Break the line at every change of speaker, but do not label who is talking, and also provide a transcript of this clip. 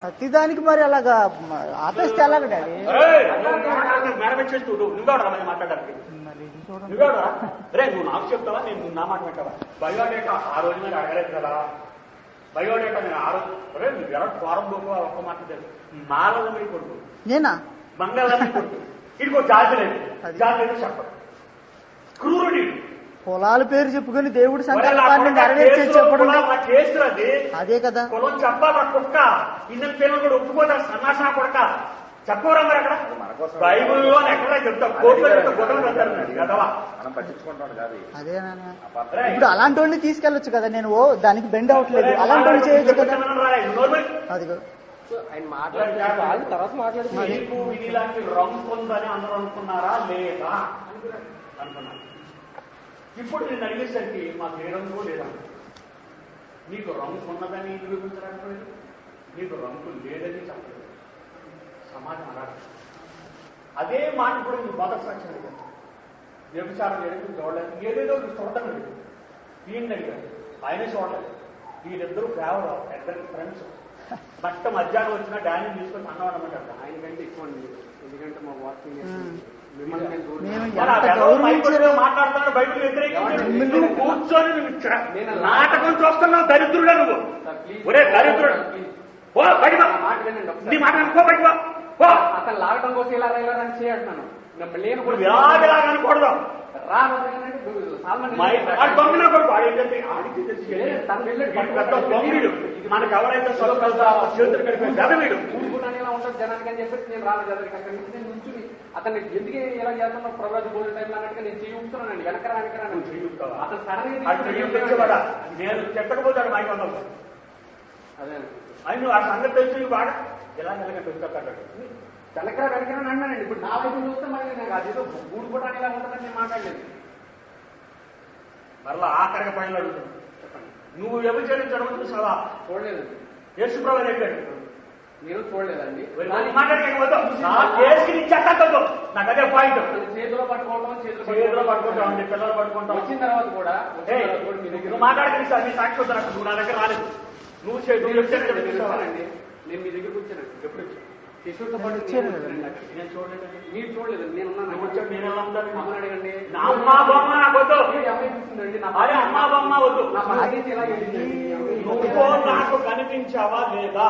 ప్రతిదానికి మరి అలాగా ఆపేస్తే ఎలాగ డాడీ?
మాట్లాడడానికి నువ్వేడా రే నువ్వు నాకు చెప్తావా, నేను నా మాట పెట్టావా? బయోడేటా ఆ రోజు మీరు అడగలేదు కదా. బయోడేటా నేను ఆ రోజు రే నువ్వు ఎలా ఫారం పోకు ఒక్క మాట తెలుసు. మాలలో మీరు కొడుకు
నేనా
బంగాళాన్ని కొడుకు ఇదిగో జాతి లేదు, జాతి లేదు చెప్పడు. క్రూరుడి
పొలాల పేరు చెప్పుకొని దేవుడి సంకల్పాన్ని నెరవేర్చే చెప్పడం
కేసు అది.
అదే కదా
పొలం చెప్పాలి కుక్క ఇన్న పిల్లలు కూడా ఒప్పుకోదా సన్నాసా కొడక చెప్పవరా మరి అక్కడ బైబుల్లో ఎక్కడ చెప్తా కోర్టులో చెప్తా గొడవలు పెడతారు కదవా మనం పట్టించుకుంటాం కాదు.
అదేనా ఇప్పుడు అలాంటి వాడిని తీసుకెళ్లొచ్చు కదా. నేను దానికి బెండ్ అవట్లేదు, అలాంటి వాడిని చేయొచ్చు కదా. అదిగో
ఆయన మాట్లాడే తర్వాత మాట్లాడుతున్నారు. ఇలాంటి రంగు ఉందని అందరూ అనుకున్నారా లేదా అనుకున్నారు. ఇప్పుడు నేను అడిగేసరికి మాకు ఏ రంగు లేదా. నీకు రంగు ఉన్నదని నిరూపించడానికి నీకు రంగు లేదని చెప్పలేదు. సమాజం అలా అదే మాట కూడా మీరు మొదటి సాక్ష్యం అడిగారు. వ్యభిచారం చేయడం చూడలేదు, ఏదేదో చూడటం లేదు. ఈయన అడిగారు, ఆయనే చూడలేదు. వీళ్ళిద్దరూ కేవలం ఇద్దరు ఫ్రెండ్స్. బట్ట మధ్యాహ్నం వచ్చిన డాడీని తీసుకొని అన్నం అనమాట. ఆయనకంటే ఎక్కువ ఎందుకంటే మా వాకింగ్ మాట్లాడుతున్నాడు బైబిల్ వ్యతిరేకించి కూర్చొని నాటకం చూస్తున్నావు. దరిద్రుడా నువ్వు, ఒరే దరిద్రుడు ఓ బయట నీ మాట అనుకో బయట
అతను లాగడం కోసం ఇలా అని చేయడున్నాను. నేను కూడా
ఇలాగలాగా అనకూడదు. మనకు ఎవరైతే చేతులు కలిపి చదవీడు
ఇలా ఉంటుంది జనానికి అని చెప్పేసి నేను రాలేదు. అక్కడి నుంచి నేను నుంచుని అతన్ని ఎందుకే ఇలా చేస్తున్నా ప్రభావిత గోల్డ్ టైం అన్నట్టుగా నేను చేయుతున్నానండి. వెనకరా అతను సడన్గా
నేను చెప్పకపోతాడు మైక్ వందలు.
అదే
ఆయన ఆ సంగతి తెలిసి బాగా ఎలా నెలగా తెలుస్తాడు.
తెలకరా వెనకరా అన్నానండి. ఇప్పుడు నా వైపు చూస్తే మరి నాకు అదేదో గూడు కూడా ఇలా ఉంటుందని నేను మాట్లాడలేదు.
మరలా ఆఖరిగా పైన అడుగుతున్నాను, చెప్పండి. నువ్వు వ్యభిచరించడం చూసావా?
చూడలేదండి.
యేసుప్రభు చెప్పాడు.
నేను చూడలేదండి.
నాకు అదే పాయింట్.
చేతిలో పట్టుకోవడం
చేతిలో పట్టుకుంటాం, పిల్లలు పట్టుకుంటాం.
వచ్చిన తర్వాత కూడా
నువ్వు మాట్లాడుతుంది సార్, నీ సాక్షి వద్దు. నాకు నువ్వు నా దగ్గర రాలేదు. నువ్వు
చూసానండి. నేను మీ దగ్గరకు వచ్చానండి. ఎప్పుడు వచ్చాను? శిశువుతో పాటు
నేను చూడలేదండి.
మీరు చూడలేదు. నేను
వచ్చాను. నేను ఎలా ఉంటాను?
అమ్మని అడగండి.
నా అమ్మా బొమ్మ నాకు వద్దు.
అమ్మాయి చూసిందండి.
అదే అమ్మా బొమ్మ వద్దు.
నా బాధ్యత ఎలా వెళ్ళిందండి?
నువ్వు నాకు కనిపించావా లేదా?